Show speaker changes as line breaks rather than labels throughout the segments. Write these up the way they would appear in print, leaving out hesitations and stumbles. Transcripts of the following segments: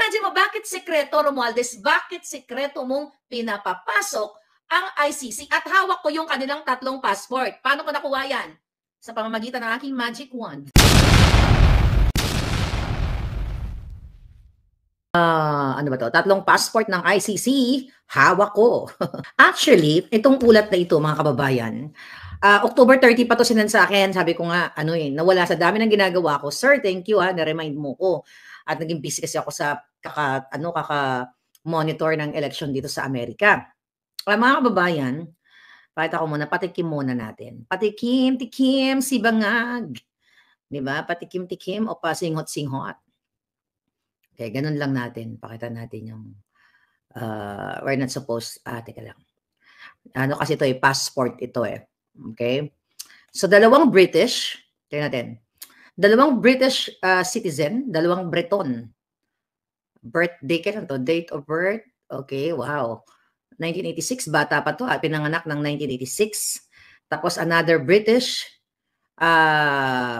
Imagine mo, bakit sekreto, Romualdez, bakit sekreto mong pinapapasok ang ICC at hawak ko yung kanilang 3 passport? Paano ko nakuha yan? Sa pamamagitan ng aking magic wand. Ano ba to? 3 passport ng ICC, hawak ko. Actually, itong ulat na ito, mga kababayan, October 30 pa to sinend sa akin. Sabi ko nga, nawala sa dami ng ginagawa ko. Sir, thank you na-remind mo ko. At naging busy kasi ako sa kaka-monitor ng election dito sa Amerika. Mga kababayan, pakita ko muna, patikim muna natin. Patikim, tikim, si bangag. Diba? Patikim, tikim, o pasinghot, singhot. Okay, ganun lang natin. Pakita natin yung we're not supposed, teka lang. Kasi ito passport ito Okay? So, 2 British, tingnan natin. 2 British citizen, 2 Breton. Birthday, kailan to? Date of birth? Okay, wow. 1986, bata pa to. Pinanganak ng 1986. Tapos, another British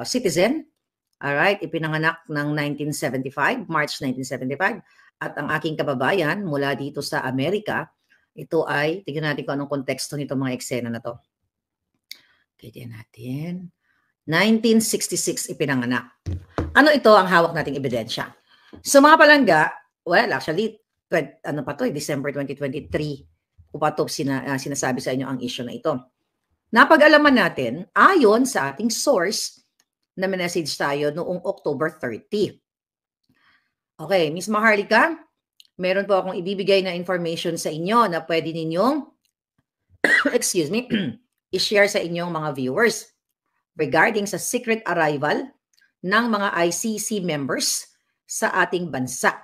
citizen. Alright, ipinanganak ng 1975, March 1975. At ang aking kababayan mula dito sa Amerika, ito ay, tignan natin kung anong konteksto nito mga eksena na to. Okay, tignan natin. 1966 ipinanganak. Ano ito ang hawak nating ebidensya? So mga palangga, well actually, December 2023, ko pa ito sinasabi sa inyo ang issue na ito. Napag-alaman natin, ayon sa ating source, na message tayo noong October 30. Okay, Miss Maharlika, meron po akong ibibigay na information sa inyo na pwede ninyong, excuse me, i-share sa inyong mga viewers regarding sa secret arrival ng mga ICC members sa ating bansa.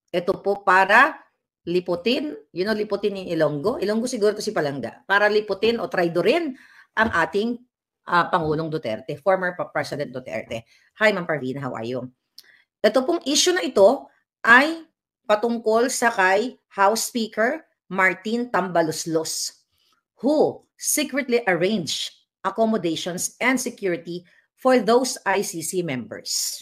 Ito po para liputin, liputin yung Ilonggo. Ilonggo siguro to si Palangga. Para liputin o traidorin ang ating Pangulong Duterte, former President Duterte. Hi, Ma'am Parvina, how are you? Ito pong issue na ito ay patungkol sa kay House Speaker Martin Tambaluslos, who secretly arranged accommodations and security for those ICC members.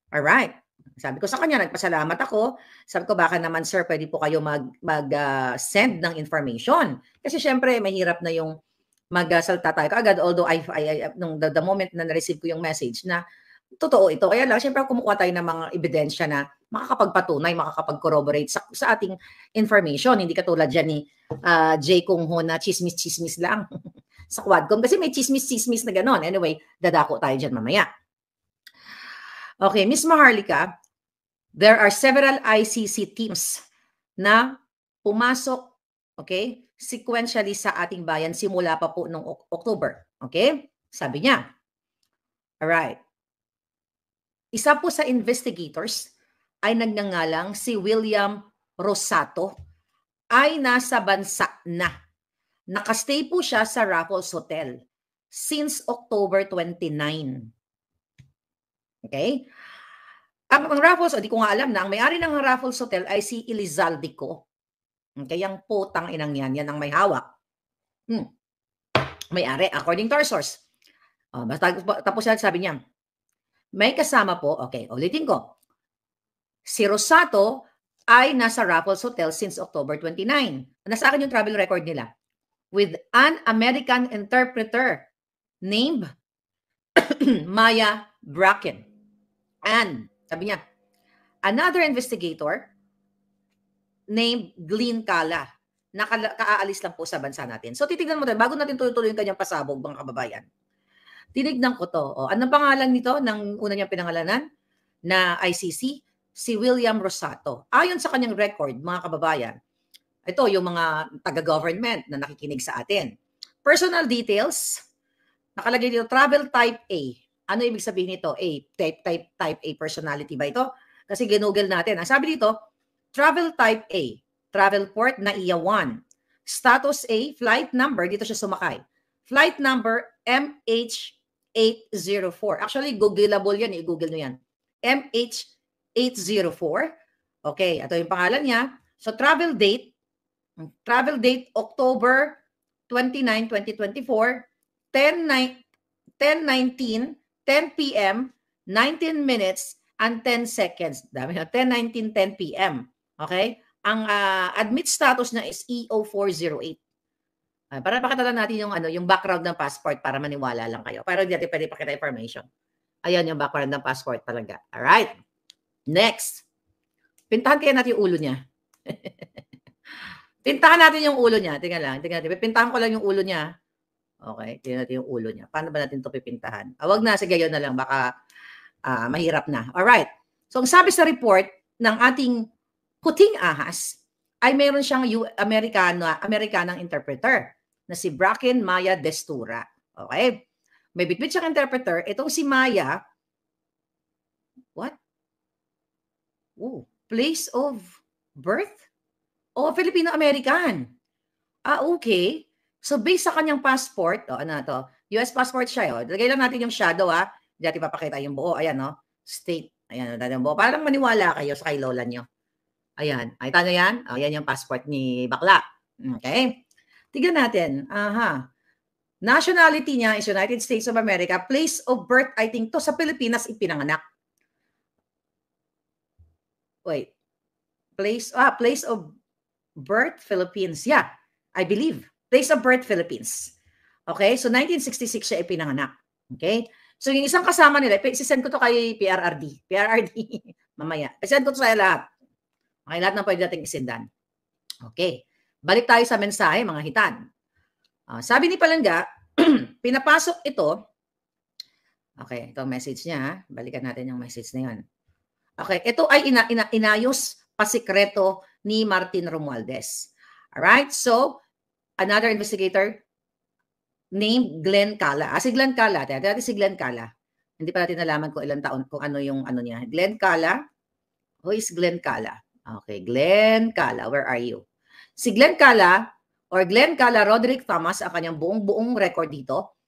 Alright. Sabi ko sa kanya, nagpasalamat ako. Sabi ko, baka naman sir, pwede po kayo mag-send ng information. Kasi syempre, mahirap na yung magsalta tayo kaagad, although the moment na na-receive ko yung message na totoo ito. Kaya lang, syempre kumukuha tayo ng mga ebidensya na makakapagpatunay, makakapag-corroborate sa ating information. Hindi katulad dyan ni J. Kung Ho na chismis-chismis lang sa Quadcom. Kasi may chismis-chismis na gano'n. Anyway, dadako tayo dyan mamaya. Okay, Miss Maharlika, there are several ICC teams na pumasok, okay, sequentially sa ating bayan simula pa po noong October. Okay? Sabi niya. Alright. Isa po sa investigators ay nagngangalang si William Rosato ay nasa bansa na. Nakastay po siya sa Raffles Hotel since October 29. Okay? Ang Raffles, di ko nga alam na, ang may-ari ng Raffles Hotel ay si Elizaldico. Okay, yung putang inang yan ang may hawak. May-ari, according to our source. Tapos sabi niya, may kasama po, okay, ulitin ko. Si Rosato ay nasa Raffles Hotel since October 29. Nasa akin yung travel record nila. With an American interpreter named Maya Bracken. And, sabi niya, another investigator named Glenn Cala, nakaalis lang po sa bansa natin. So, titignan mo tayo, bago natin tuloy-tuloy yung kanyang pasabog, mga kababayan. Tinignan ko to. Anong pangalan nito ng una niyang pinangalanan na ICC? Si William Rosato. Ayon sa kanyang record, mga kababayan, ito yung mga taga-government na nakikinig sa atin. Personal details, nakalagay dito, travel type A. Ano ibig sabihin nito? Type A personality ba ito? Kasi ginugol natin. Ang sabi dito, travel type A, travel port NAIA 1. Status A, flight number, dito siya sumakay. Flight number MH804. Actually, googleable yan. I-google nyo yan. MH804. Okay, ito yung pangalan niya. So, travel date October 29, 2024, 10:19, 10 p.m., 19 minutes, and 10 seconds. Dami na, 10:19, 10 p.m. Okay? Ang admit status niya is EO408. Para pakita lang natin yung background ng passport para maniwala lang kayo. Pero hindi natin pwede pakita information. Ayan yung background ng passport talaga. Alright. Next. Pintahan kaya natin yung ulo niya. Pintahan natin yung ulo niya. Tingnan lang. Pintahan ko lang yung ulo niya. Okay. Tingnan natin yung ulo niya. Paano ba natin ito pipintahan? Wag na. Sige, yun na lang. Baka mahirap na. Alright. So, ang sabi sa report ng ating puting ahas ay meron siyang Amerikanang interpreter na si Bracken Maya Destura. Okay? May bitbit siyang interpreter. Itong si Maya, what? Place of birth? Filipino-American. Okay. So, based sa kanyang passport, ano to? US passport siya. Lagay lang natin yung shadow, Diyan ipapakita yung buo. Ayan, state. Ayan, yung buo. Parang maniwala kayo sa kay lola nyo. Ayan. Ay, tano yan? Ayan yung passport ni bakla. Okay. Tignan natin. Nationality niya is United States of America. Place of birth, I think to sa Pilipinas ipinanganak. Wait. Place of birth, Philippines. Yeah, I believe. Place of birth, Philippines. Okay, so 1966 siya ipinanganak. Okay, so yung isang kasama nila, isisend ko to kay PRRD. Mamaya. Isend ko to sa lahat. Okay, lahat ng pwede nating isendan. Okay, balik tayo sa mensahe, mga hitan. Sabi ni Palangga, pinapasok ito. Okay, ito ang message niya. Balikan natin yung message na yun. Okay, ito ay inayos pasikreto ni Martin Romualdez. Alright, so another investigator named Glenn Cala. Si Glenn Cala, dati si Glenn Cala. Hindi pa natin nalaman kung ilang taon, kung ano yung ano niya. Glenn Cala. Who is Glenn Cala? Okay, Glenn Cala, where are you? Si Glenn Cala, or Glenn Cala Roderick Thomas, ang kanyang buong record dito.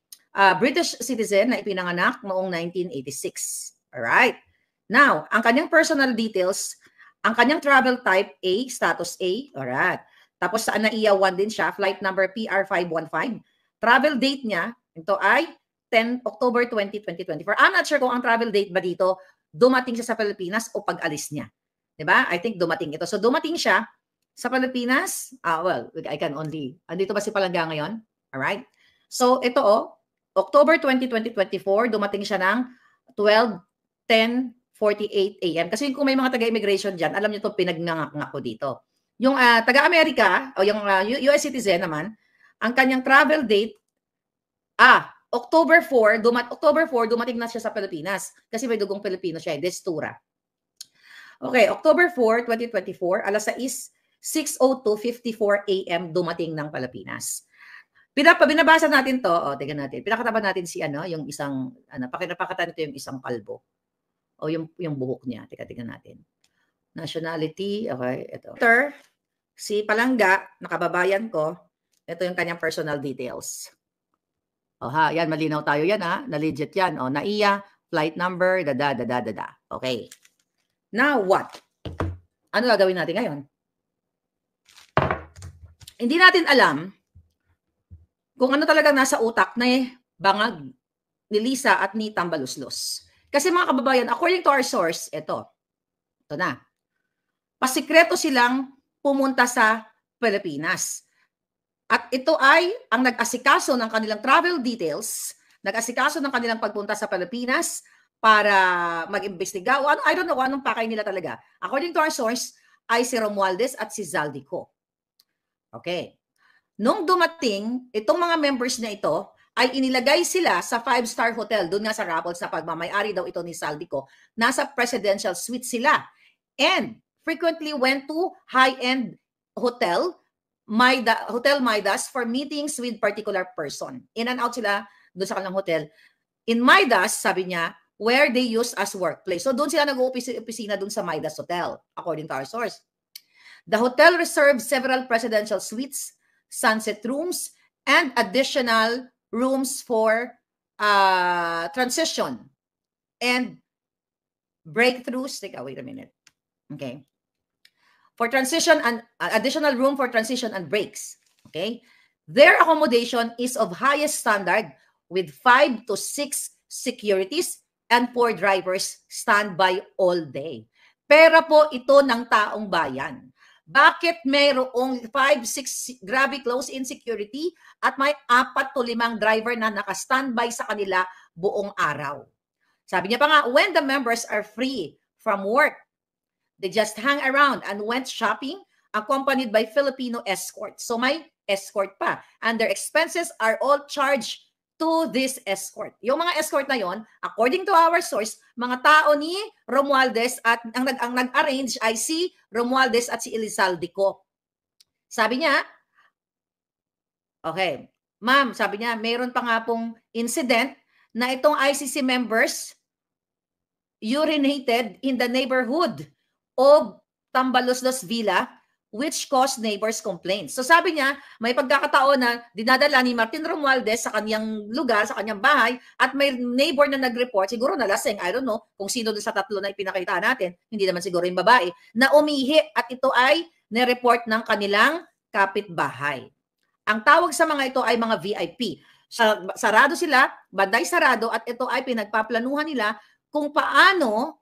British citizen na ipinanganak noong 1986. Alright. Now, ang kanyang personal details, ang kanyang travel type A, status A. Alright. Tapos sa NAIA 1 din siya, flight number PR515. Travel date niya, ito ay 10 October 20, 2024. I'm not sure kung ang travel date ba dito, dumating siya sa Pilipinas o pag-alis niya. Diba? I think dumating ito. So dumating siya sa Pilipinas. Well, I can only, andito ba si Palangga ngayon? Alright. So ito October 20, 2024, dumating siya ng 12:10:48 a.m. Kasi kung may mga taga-immigration dyan, alam niyo ito, pinagnangak ko dito. Yung taga-Amerika, o yung US citizen naman, ang kanyang travel date, October 4, dumating na siya sa Pilipinas. Kasi may dugong Pilipino siya, Destura. Okay, October 4, 2024, alas 6:02:54 a.m. dumating ng Pilipinas. Binabasa natin to, tingnan natin. Pinakataban natin si yung isang, pakita nito yung isang kalbo. O yung buhok niya. Tingnan natin. Nationality, okay, ito. Si Palangga, nakababayan ko, ito yung kanyang personal details. Yan, malinaw tayo yan, na legit yan. NAIA, flight number, Okay. Now what? Ano gagawin natin ngayon? Hindi natin alam kung ano talagang nasa utak na bangag ni Lisa at ni Tambaluslos. Kasi mga kababayan, according to our source, ito na. Pasikreto silang pumunta sa Pilipinas. At ito ay ang nag-asikaso ng kanilang travel details, nag-asikaso ng kanilang pagpunta sa Pilipinas para mag-imbestiga. I don't know anong pakay nila talaga. According to our source, ay si Romualdez at si Zaldico. Okay. Nung dumating, itong mga members na ito, ay inilagay sila sa 5-star hotel. Doon nga sa Raffles na pagmamayari daw ito ni Zaldico. Nasa presidential suite sila. And frequently went to high-end hotel, Hotel Midas, for meetings with particular person. In and out sila doon sa kanilang hotel. In Midas, sabi niya, where they use as workplace. So doon sila nag-uopisina doon sa Midas Hotel, according to our source. The hotel reserved several presidential suites, sunset rooms, and additional rooms for transition and breakthroughs. Wait a minute. Okay. For transition and additional room for transition and breaks. Okay. Their accommodation is of highest standard with 5 to 6 securities, and poor drivers stand by all day. Pera po ito ng taong bayan. Bakit mayroong 5-6 grabe close insecurity at may 4 to 5 driver na naka-standby sa kanila buong araw? Sabi niya pa nga, when the members are free from work, they just hang around and went shopping accompanied by Filipino escorts. So may escort pa. And their expenses are all charged to this escort. Yung mga escort na yon, according to our source, mga tao ni Romualdez at ang nag-arrange ay si Romualdez at si Elizaldico. Sabi niya, okay, ma'am, sabi niya, mayroon pa nga pong incident na itong ICC members urinated in the neighborhood of Tambaloslos Villa, which caused neighbors' complaints. So sabi niya, may pagkakataon na dinadala ni Martin Romualdez sa kanyang lugar, sa kanyang bahay, at may neighbor na nag-report, siguro nalasing, I don't know, kung sino doon sa 3 na ipinakita natin, hindi naman siguro yung babae, na umihi at ito ay nireport ng kanilang kapitbahay. Ang tawag sa mga ito ay mga VIP. Sarado sila, banday sarado, at ito ay pinagpaplanuhan nila kung paano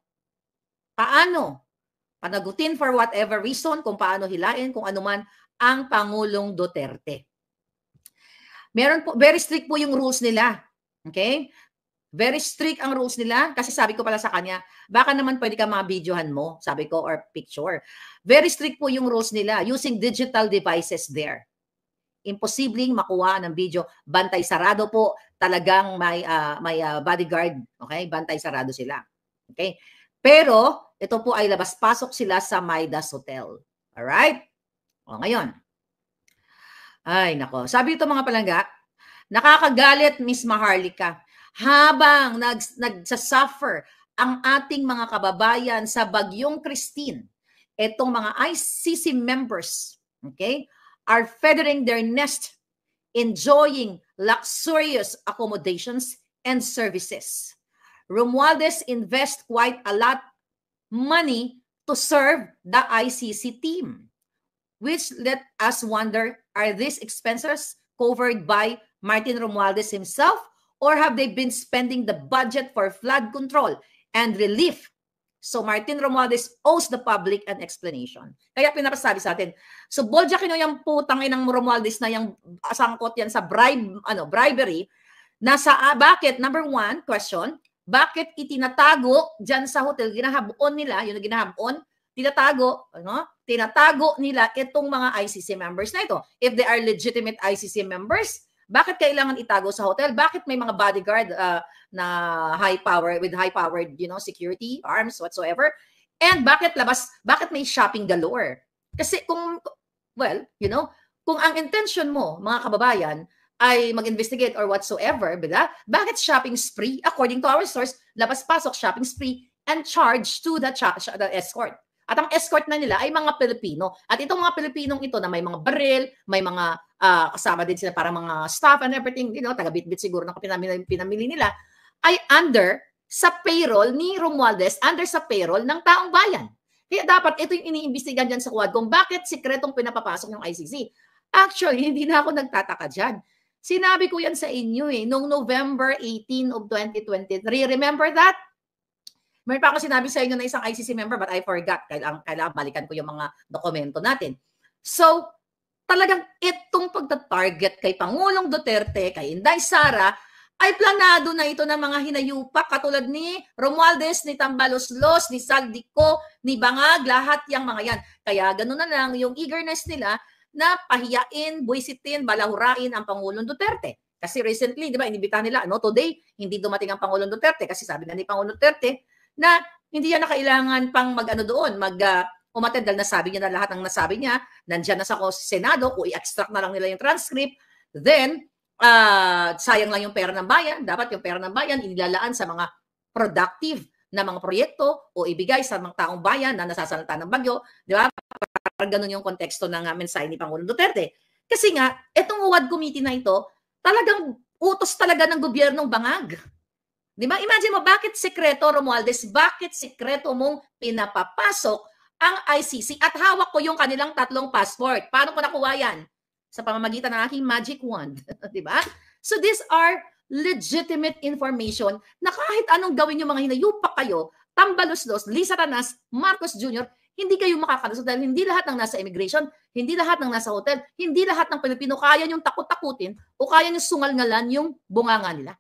panagutin for whatever reason, kung paano hilain, kung ano man ang Pangulong Duterte. Meron po, very strict po yung rules nila. Okay? Very strict ang rules nila kasi sabi ko pala sa kanya, baka naman pwede ka ma-videohan mo, sabi ko, or picture. Very strict po yung rules nila using digital devices there. Imposibleng makuha ng video. Bantay sarado po, talagang may bodyguard. Okay? Bantay sarado sila. Okay? Pero, ito po ay labas-pasok sila sa Midas Hotel. Alright? O, ngayon. Ay, nako. Sabi ito mga palangga, nakakagalit, Miss Maharlika, habang nagsasuffer ang ating mga kababayan sa Bagyong Christine, itong mga ICC members, okay, are feathering their nest, enjoying luxurious accommodations and services. Romualdez invest quite a lot money to serve the ICC team, which let us wonder, are these expenses covered by Martin Romualdez himself, or have they been spending the budget for flood control and relief? So Martin Romualdez owes the public an explanation. Kaya pinapasabi sa atin, so Bolja yung putang inang Romualdez na yung sangkot yan sa bribery, bakit, number 1, question, bakit itinatago dyan sa hotel, ginahabon nila, yung ginahabon, tinatago nila itong mga ICC members na ito. If they are legitimate ICC members, bakit kailangan itago sa hotel? Bakit may mga bodyguard na with high-powered, security, arms, whatsoever? And bakit may shopping galore? Kasi kung ang intention mo, mga kababayan, ay mag-investigate or whatsoever, bakit shopping spree? According to our source, labas-pasok shopping spree and charge to the escort. At ang escort na nila ay mga Pilipino. At itong mga Pilipinong ito na may mga baril, may mga kasama din sila para mga staff and everything, taga-bit-bit siguro na pinamili nila, ay under sa payroll ni Romualdez, under sa payroll ng taong bayan. Kaya dapat ito yung iniimbestigahan dyan sa Quad kung bakit sikretong pinapapasok ng ICC. Actually, hindi na ako nagtataka dyan. Sinabi ko yan sa inyo noong November 18 of 2023. Remember that? May pa ako sinabi sa inyo na isang ICC member but I forgot. Kailangan balikan ko yung mga dokumento natin. So, talagang itong pagta-target kay Pangulong Duterte, kay Inday Sara, ay planado na ito ng mga hinayupak katulad ni Romualdez, ni Tambaloslos, ni Saldico, ni Bangag, lahat yung mga yan. Kaya gano'n na lang yung eagerness nila na pahiyain, buwisitin, balahurain ang Pangulong Duterte. Kasi recently, di ba, inibitahan nila, today, hindi dumating ang Pangulong Duterte kasi sabi na ni Pangulong Duterte na hindi yan na kailangan pang umattend dahil nasabi niya na lahat ng nasabi niya, nandyan na sa Senado, kung i-extract na lang nila yung transcript, then, sayang lang yung pera ng bayan, dapat yung pera ng bayan inilalaan sa mga productive na mga proyekto o ibigay sa mga taong bayan na nasasalanta ng bagyo, di ba? Parang ganun yung konteksto ng mensahe ni Pangulong Duterte. Kasi nga, itong UWAD committee na ito, talagang utos talaga ng gobyernong Bangag. Di ba? Imagine mo, bakit sekreto, Romualdez, bakit sekreto mong pinapapasok ang ICC at hawak ko yung kanilang 3 passport? Paano ko nakuha yan? Sa pamamagitan ng aking magic wand. Di ba? So these are legitimate information na kahit anong gawin yung mga hinayupak kayo, Tambaluslos, Lisa Tanas, Marcos Jr., hindi kayo makakalusot dahil hindi lahat ng nasa immigration, hindi lahat ng nasa hotel, hindi lahat ng Pilipino kaya yung takot-takutin o kaya yung sungal-ngalan yung bunganga nila.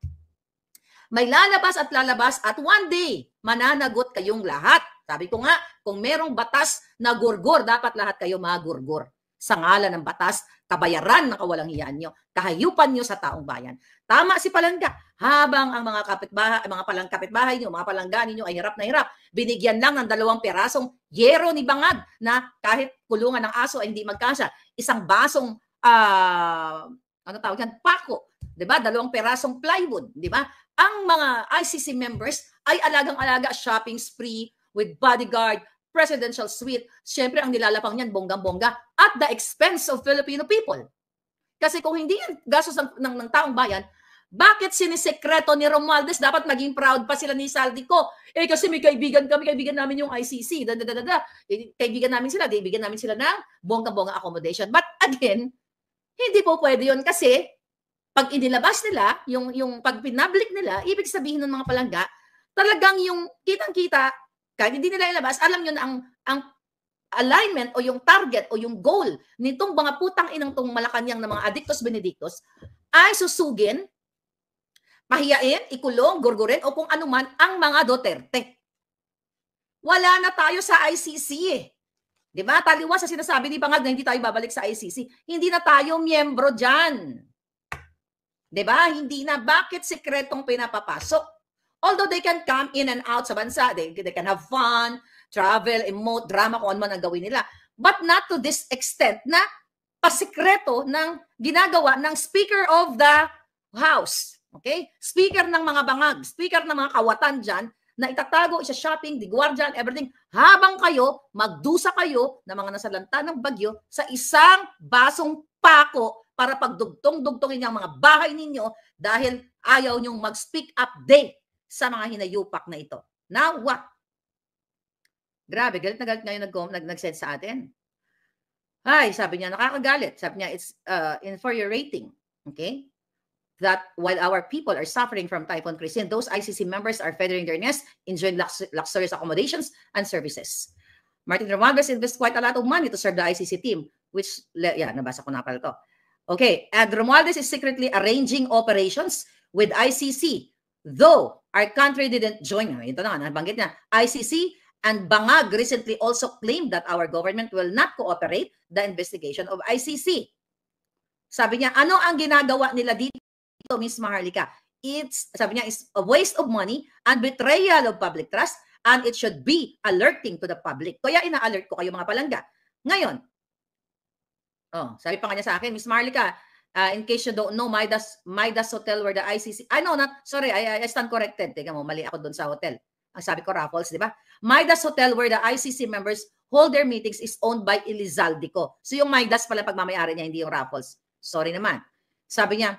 May lalabas at one day, mananagot kayong lahat. Sabi ko nga, kung merong batas na gurgur, dapat lahat kayo magurgur. Sa ngalan ng batas, kabayaran ng kawalang hiyaan nyo, kahayupan nyo sa taong bayan. Tama si Palangga, habang ang mga kapitbahay, mga kapitbahay nyo, mga palangga ninyo ay hirap na hirap, binigyan lang ng 2 perasong yero ni Bangag na kahit kulungan ng aso ay hindi magkasya. Isang basong, ano tawag yan, pako, 'di ba? 2 perasong plywood, 'di ba? Ang mga ICC members ay alagang-alaga, shopping spree with bodyguard, presidential suite. Siyempre, ang nilalapang niyan, bonggang-bongga at the expense of Filipino people. Kasi kung hindi yan gastos ng taong bayan, bakit sinisekreto ni Romualdez? Dapat maging proud pa sila ni Saldico. Kasi may kaibigan kami, kaibigan namin yung ICC. Kaibigan namin sila ng bonggang-bongga accommodation. But again, hindi po pwede yun kasi pag inilabas nila, yung pag pinablik nila, ibig sabihin ng mga palangga, talagang yung kitang-kita, kahit hindi nila ilabas, alam nyo na ang alignment o yung target o yung goal nitong mga putang inang tong Malacanang na mga adictos benedictos ay susugin, pahiyain, ikulong, gurgurin o kung anuman ang mga Duterte. Wala na tayo sa ICC eh. Diba? Taliwas sa sinasabi ni Bangag na hindi tayo babalik sa ICC. Hindi na tayo miyembro dyan. Diba? Hindi na. Bakit sekretong pinapapasok? Although they can come in and out sa bansa, they can have fun, travel, emote, drama, kung ano man ang gawin nila. But not to this extent na pasikreto ng ginagawa ng Speaker of the House. Okay? Speaker ng mga Bangag, speaker ng mga kawatan dyan, na itatago, isa-shopping, di guardian, everything, habang kayo, magdusa kayo ng mga nasalanta ng bagyo sa isang basong pako para pagdugtong-dugtongin ang mga bahay ninyo dahil ayaw nyong mag-speak up day sa mga hinayupak na ito. Now what? Grabe, galit na galit ngayon nag-send sa atin. Ay, sabi niya, nakakagalit. Sabi niya, it's infuriating. Okay? That while our people are suffering from Typhoon Christine, those ICC members are feathering their nest, enjoying luxurious accommodations and services. Martin Romualdez invests quite a lot of money to serve the ICC team, which, nabasa ko na pala to. Okay, and Romualdez is secretly arranging operations with ICC, though our country didn't join. Ito na, nabanggit niya. ICC and Bangag recently also claimed that our government will not cooperate the investigation of ICC. Sabi niya, ano ang ginagawa nila dito, Miss Maharlika? Sabi niya, it's a waste of money and betrayal of public trust, and it should be alerting to the public. Kaya ina-alert ko kayo mga palangga. Ngayon, sabi pa nga niya sa akin, Miss Maharlika, in case you don't know, Midas Hotel where the ICC, I stand corrected. Teka mo, mali ako doon sa hotel. Ang sabi ko, Raffles, di ba? Midas Hotel where the ICC members hold their meetings is owned by Elizaldico. So yung Midas pala pagmamayari niya, hindi yung Raffles. Sorry naman. Sabi niya,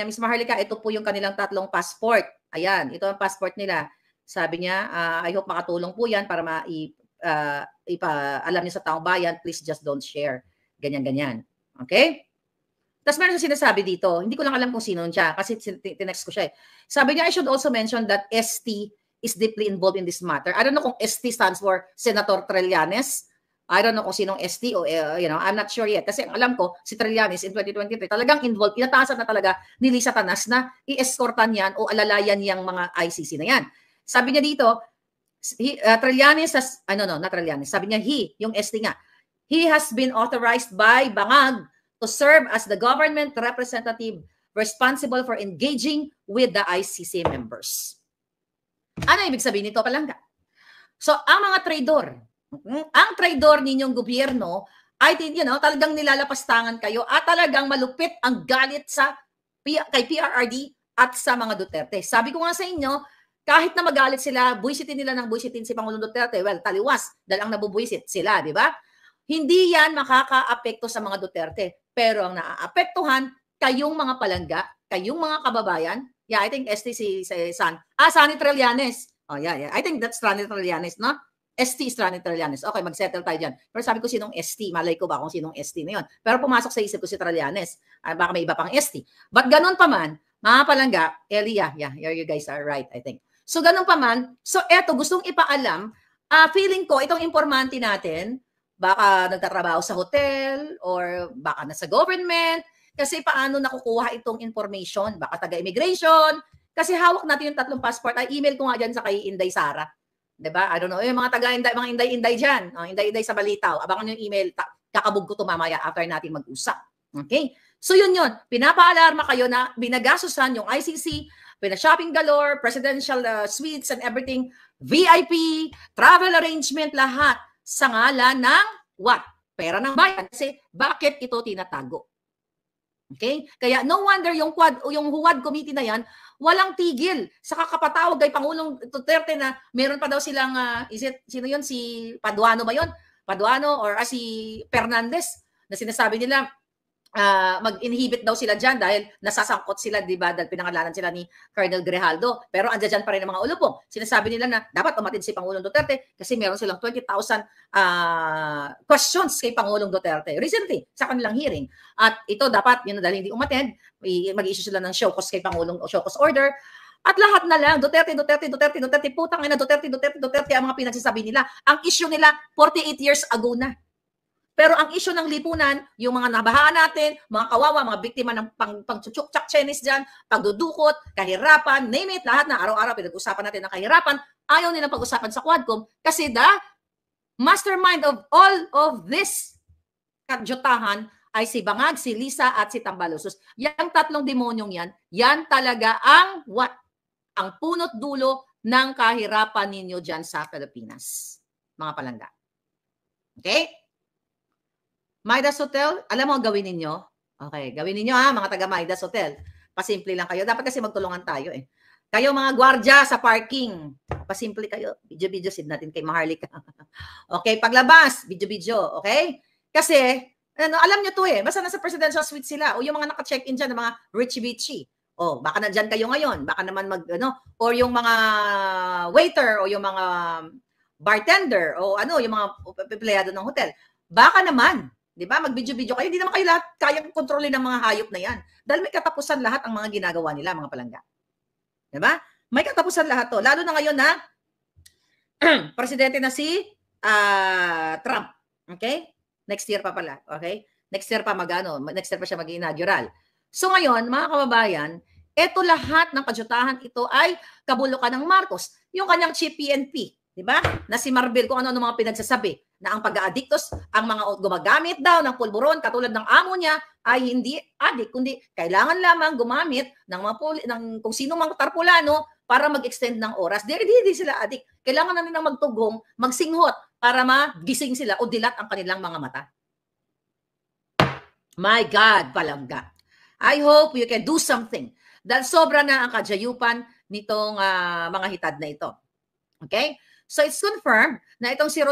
Miss Maharlika, ito po yung kanilang 3 passport. Ayan, ito ang passport nila. Sabi niya, I hope makatulong po yan para alam niyo sa taong bayan, please just don't share. Ganyan-ganyan. Okay? Tapos meron siya sinasabi dito, hindi ko lang alam kung sino siya kasi tinext ko siya eh. Sabi niya, I should also mention that ST is deeply involved in this matter. I don't know kung ST stands for Senator Trillanes. I don't know kung sinong ST o, I'm not sure yet. Kasi alam ko, si Trillanes in 2023 talagang involved. Inatasan na talaga ni Lisa Tanas na i-escortan yan o alalayan yung mga ICC na yan. Sabi niya dito, Trillanes has, not Trillanes. Sabi niya, yung ST nga, he has been authorized by Bangag to serve as the government representative responsible for engaging with the ICC members. Ano ibig sabihin nito, palangga? So, ang mga traidor ninyong gobyerno ay, talagang nilalapastangan kayo at talagang malupit ang galit kay PRRD at sa mga Duterte. Sabi ko nga sa inyo, kahit na magalit sila, buwisitin nila ng buwisitin si Pangulong Duterte, well, taliwas, dahil ang nabubuwisit sila, di ba? Hindi yan makaka-apekto sa mga Duterte. Pero ang naaapektuhan, kayong mga palangga, kayong mga kababayan, I think ST si San. Sani Trillanes. I think that's Sani Trillanes, no? ST is Sani Trillanes. Okay, mag-settle tayo dyan. Pero sabi ko sinong ST, malay ko ba kung sinong ST na yun. Pero pumasok sa isip ko si Trillanes. Baka may iba pang ST. But ganun pa man, Mga palangga, Elia, yeah, you guys are right, I think. So, ganun pa man. So, eto, gustong ipaalam, feeling ko, itong informante natin, baka nagtatrabaho sa hotel, or baka nasa government, kasi paano nakukuha itong information? Baka taga-immigration, kasi hawak natin yung 3 passport. Ay, email ko nga dyan sa kay Inday Sara. Diba? I don't know. Yung mga taga-inday, mga inday-inday dyan. Inday-inday sa balitaw. Abangan yung email. Kakabog ko to mamaya after natin mag-usap. Okay? So yun. Pinapaalarma kayo na binagasusan yung ICC, pina-shopping galore, presidential suites and everything, VIP, travel arrangement, lahat sa ngalan ng what? Pera ng bayan. Kasi bakit ito tinatago? Okay? Kaya no wonder yung Huwad committee na yan, walang tigil sa kakapatawag kay Pangulong Duterte na meron pa daw silang, sino yun? Si Paduano ba yun? Paduano or si Fernandez na sinasabi nila, mag-inhibit daw sila dyan dahil nasasangkot sila, di ba? Dahil pinangalanan sila ni Colonel Grijaldo. Pero andyan dyan pa rin ang mga ulupong. Sinasabi nila na dapat umatid si Pangulong Duterte kasi meron silang 20,000 questions kay Pangulong Duterte recently sa kanilang hearing. At ito dapat, yun dahil hindi umatid, mag-issue sila ng show cause kay Pangulong o show cause order. At lahat na lang, Duterte, putang ina, Duterte ang mga pinagsasabi nila. Ang issue nila, 48 years ago na. Pero ang issue ng lipunan, yung mga nabahaan natin, mga kawawa, mga biktima ng pang-chuchuk-chak Chinese dyan, pagdudukot, kahirapan, name it, lahat na araw-araw pinag-usapan natin ng kahirapan, ayaw nilang pag-usapan sa Quadcom kasi the mastermind of all of this kadyutahan ay si Bangag, si Lisa at si Tambalusos. Yang 3 demonyong yan talaga ang what? Ang punot dulo ng kahirapan ninyo dyan sa Pilipinas. Mga palangga. Okay? Midas Hotel, alam mo ang gawin ninyo? Okay, gawin ninyo mga taga Midas Hotel. Pasimple lang kayo. Dapat kasi magtulungan tayo eh. Kayo mga gwardya sa parking, pasimple kayo. Video-video sid natin kay Maharlika. Okay, paglabas, video-video, okay? Kasi, alam nyo to eh, basta nasa presidential suite sila o yung mga naka-check-in dyan, mga richie-bitchy. O, baka nandyan kayo ngayon, baka naman or yung mga waiter o yung mga bartender o yung mga empleyado ng hotel. Baka naman, di ba? Mag-video-video kayo. Hindi naman kayo lahat kayang kontrolin ng mga hayop na yan. Dahil may katapusan lahat ang mga ginagawa nila, mga palangga. Di ba? May katapusan lahat to. Lalo na ngayon na presidente na si Trump. Okay? Next year pa pala. Okay? Next year pa next year pa siya mag-inaugural. So ngayon, mga kababayan, eto lahat ng kadyutahan ito ay kabulukan ng Marcos. Yung kanyang chief PNP. Di ba? Na si Marbil, kung ano-ano mga pinagsasabi na ang pag-aadiktos, ang mga gumagamit daw ng pulburon katulad ng amo niya ay hindi adik, kundi kailangan lamang gumamit ng kung sino mang tarpulano para mag-extend ng oras. Hindi sila adik. Kailangan na nilang magtugong, magsinghot para magising sila o dilat ang kanilang mga mata. My God, palangga. I hope you can do something. Dahil sobra na ang kadyayupan nitong mga hitad na ito. Okay? So it's confirmed na itong si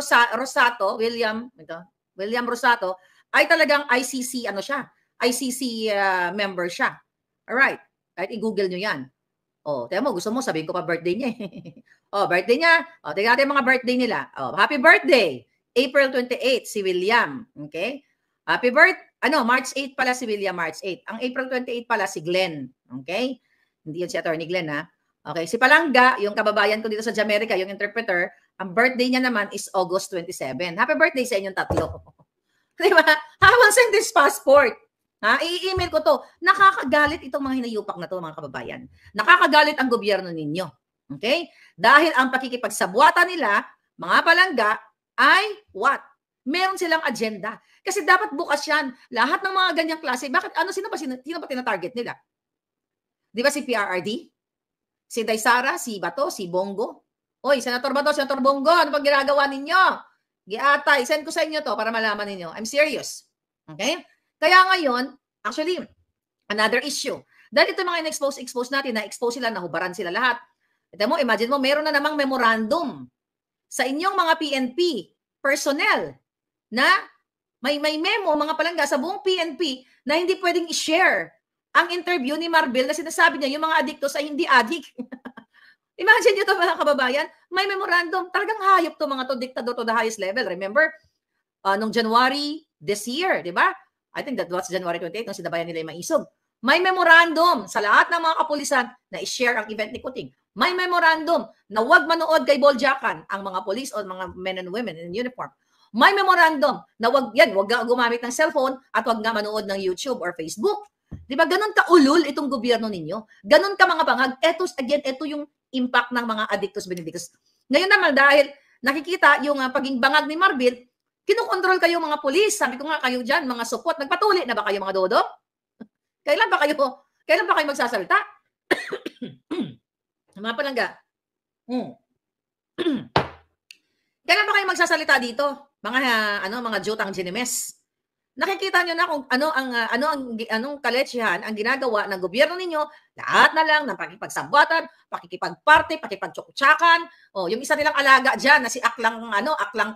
William Rosato ay talagang ICC ICC member siya. All right. Kahit i-google nyo yan. Tiyan mo, gusto mo sabihin ko pa birthday niya. Birthday niya. Tingnan natin mga birthday nila. Happy birthday. April 28 si William. Okay? Happy birthday. March 8 pala si William, March 8. Ang April 28 pala si Glenn. Okay? Hindi yun si Attorney Glenn, ha? Okay, si Palangga, yung kababayan ko dito sa Jamaica, yung interpreter, ang birthday niya naman is August 27. Happy birthday sa inyong 3. Di ba? I will send this passport. I-email ko to. Nakakagalit itong mga hinayupak na to, mga kababayan. Nakakagalit ang gobyerno ninyo. Okay? Dahil ang pakikipagsabwata nila, mga palangga, ay what? Meron silang agenda. Kasi dapat bukas yan. Lahat ng mga ganyang klase. Bakit? Sino ba tina-target nila? Di ba si PRRD? Si Inday Sara, si Bato, si Bongo. Oy, Senator Bato, Senator Bongo, ano pag ginagawa ninyo? Giatay, send ko sa inyo to para malaman ninyo. I'm serious. Okay? Kaya ngayon, actually, another issue. Dahil ito mga in-expose natin, na-expose sila, nahubaran sila lahat. Ito mo, imagine mo, meron na namang memorandum sa inyong mga PNP personnel na may memo, mga palangga, sa buong PNP na hindi pwedeng i-share ang interview ni Marbil na sinasabi niya yung mga adiktos ay hindi adik. Imagine nyo ito mga kababayan, may memorandum, talagang hayop to mga to, diktador to the highest level. Remember, nung January this year, di ba? I think that was January 28, nung sinabayan nila yung Maisog. May memorandum sa lahat ng mga kapulisan na i-share ang event ni Kuting. May memorandum na huwag manood kay Boljakan ang mga police o mga men and women in uniform. May memorandum na wag gumamit ng cellphone at wag nga manood ng YouTube or Facebook. 'Di ba? Ganun ka ulul itong gobyerno ninyo. Ganun ka mga bangag. Ito yung impact ng mga addictus benedictus. Ngayon naman dahil nakikita yung paging bangag ni Marbil, kinokontrol kayo mga pulis. Sabi ko nga kayo diyan, mga supot, nagpatuli na ba kayo mga dodo? Kailan ba kayo magsasalita? Mga palangga. Kailan ba kayo magsasalita dito? Mga jutang ginimes. Nakikita niyo na kung anong kaletsihan ang ginagawa ng gobyerno ninyo, lahat na lang ng pakikipagsabwatan, pakikipagparte, pakipagtsuktsakan. Yung isa nilang alaga diyan na si Aklang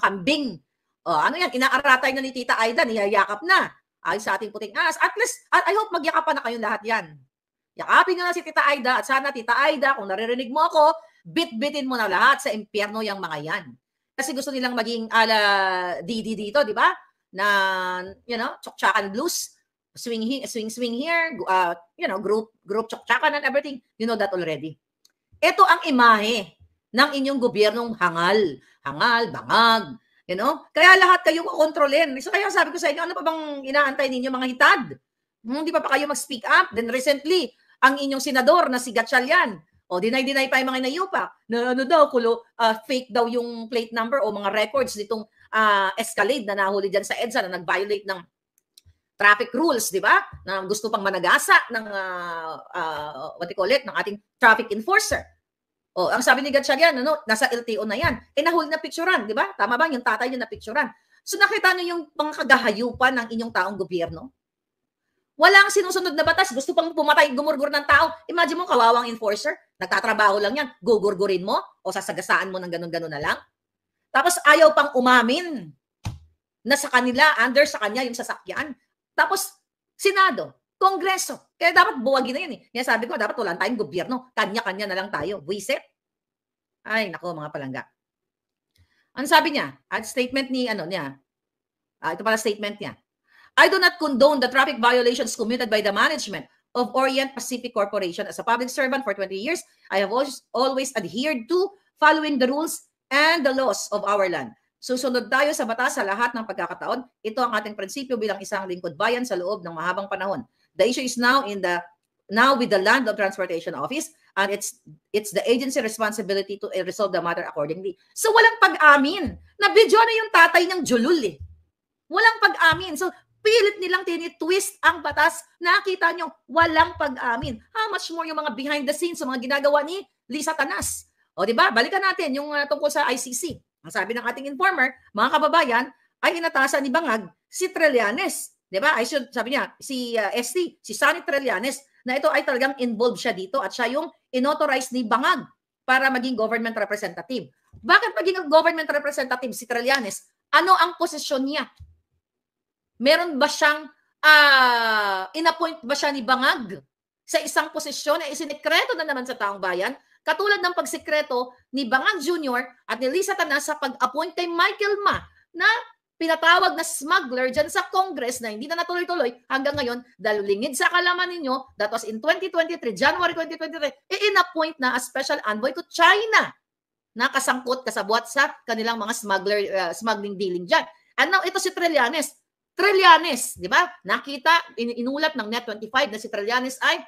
Kambing. Ano yan, inaaratay na ni Tita Aida, niyayakap na. Ay sa ating puting anas. At least, I hope magyakapan na kayong lahat yan. Yakapin nyo na si Tita Aida at sana Tita Aida, kung naririnig mo ako, bit-bitin mo na lahat sa impyerno yung mga yan. Kasi gusto nilang maging ala Didi dito, di ba? Na, tsuktsakan blues, swing here, group tsuktsakan and everything. You know that already. Ito ang imahe ng inyong gobyernong hangal, bangag. Kaya lahat kayo kontrolin. So kaya sabi ko sa inyo, ano pa bang inaantay ninyo mga hitad? Hindi pa kayo mag-speak up? Then recently, ang inyong senador na si Gatchalian, deny pa yung mga inayupa na fake daw yung plate number o mga records nitong Escalade na nahuli dyan sa EDSA na nag-violate ng traffic rules, di ba? Na gusto pang managasa ng ng ating traffic enforcer. Ang sabi ni Gatchalian, nasa LTO na yan. Nahuli na picturean, di ba? Tama ba? Yung tatay niya na picturean. So nakita niyo yung mga kagahayupan ng inyong taong gobyerno? Walang sinusunod na batas. Gusto pang pumatay, gumurgur ng tao. Imagine mo, kawawang enforcer. Nagtatrabaho lang yan. Gugurgurin mo o sasagasaan mo ng ganun-ganun na lang. Tapos ayaw pang umamin na sa kanila, under sa kanya yung sasakyan. Tapos, Senado, Kongreso. Kaya dapat buwagin na yan eh. Kaya sabi ko, dapat wala tayong gobyerno. Kanya-kanya na lang tayo. Buisit. Ay, nako mga palangga. Ano sabi niya? At statement ni, ito pala statement niya. I do not condone the traffic violations committed by the management of Orient Pacific Corporation. As a public servant for 20 years, I have always adhered to following the rules and the laws of our land. Susunod tayo sa batas sa lahat ng pagkakataon. Ito ang ating prinsipyo bilang isang lingkod bayan sa loob ng mahabang panahon. The issue is now with the Land of Transportation Office, and it's the agency responsibility to resolve the matter accordingly. So walang pag-amin. Na-video na yung tatay ng Julul eh. Walang pag-amin. So pilit nilang tinitwist ang batas. Nakita nyo, walang pag-amin. How much more yung mga behind the scenes, mga ginagawa ni Lisa Tanas. Di ba? Balikan natin yung tungkol sa ICC. Ang sabi ng ating informer, mga kababayan, ay inatasan ni Bangag si Trillanes. Di ba? Sabi niya, si ST, si Sonny Trillanes, na ito ay talagang involved siya dito at siya yung inauthorize ni Bangag para maging government representative. Bakit maging government representative si Trillanes? Ano ang posisyon niya? Meron ba siyang inappoint ba siya ni Bangag sa isang posisyon na isinekreto na naman sa taong bayan? Katulad ng pagsikreto ni Bangag Jr. at ni Lisa Tanas sa pag-appoint kay Michael Ma na pinatawag na smuggler dyan sa Congress na hindi na natuloy-tuloy hanggang ngayon dahil lingid sa kalaman ninyo, that was in 2023, January 2023, in-appoint na as special envoy to China na kasabwat sa kanilang mga smuggling dealing dyan. And now, ito si Trillanes, di ba? Nakita, inulat ng Net25 na si Trillanes ay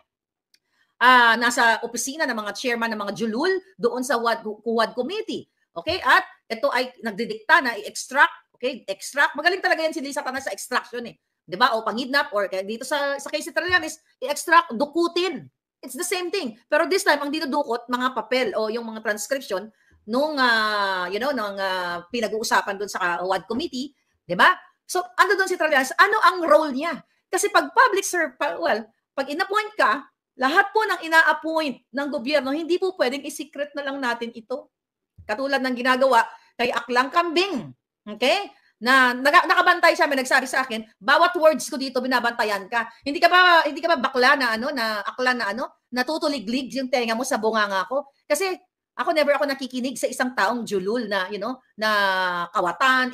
nasa opisina ng mga chairman ng mga julul doon sa Quad Committee. Okay? At ito ay nagdidikta na i-extract. Okay? Extract. Magaling talaga yan si Lisa Tanas sa extraction eh. Di ba? O pangidnap or dito sa case ni Trillanes, i-extract, dukutin. It's the same thing. Pero this time, ang dinudukot, mga papel o yung mga transcription nung, pinag-uusapan doon sa Quad Committee. Di ba? So, ano doon si Trillanes? Ano ang role niya? Kasi pag public pag in-appoint ka, lahat po ng ina-appoint ng gobyerno, hindi po pwedeng i-secret na lang natin ito. Katulad ng ginagawa kay Aklang Kambing. Okay? Na nakabantay siya, may nagsabi sa akin, bawat words ko dito binabantayan ka. Hindi ka ba bakla na akla na natutuliglig yung tenga mo sa bunganga ko? Kasi never ako nakikinig sa isang taong julul na, na kawatan,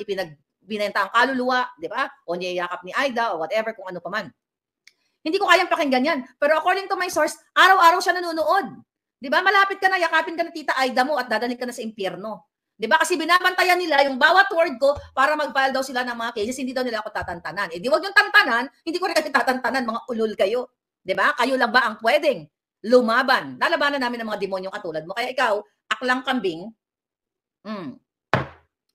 binenta ang kaluluwa, di ba? O niyayakap ni Aida o whatever kung ano pa man. Hindi ko kayang pakinggan yan. Pero according to my source, araw-araw siya nanonood. Di ba? Malapit ka na, yakapin ka na tita Aida mo at dadanig ka na sa impyerno. Di ba? Kasi binabantayan nila yung bawat word ko para mag-file daw sila ng mga cases, hindi daw nila ako tatantanan. Eh di wag yung tantanan, hindi ko rin kayo tatantanan, mga ulol kayo. Di ba? Kayo lang ba ang pwedeng lumaban? Lalabanan namin ng mga demonyong katulad mo. Kaya ikaw, aklang kambing,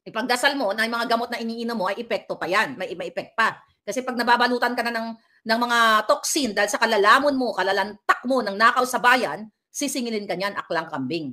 ipagdasal mo na yung mga gamot na iniinom mo ay epekto pa yan. May effect pa. Kasi pag nababalutan ka na ng mga toxin dahil sa kalalamon mo, kalalantak mo ng nakaw sa bayan, sisingilin ka niyan, aklang kambing.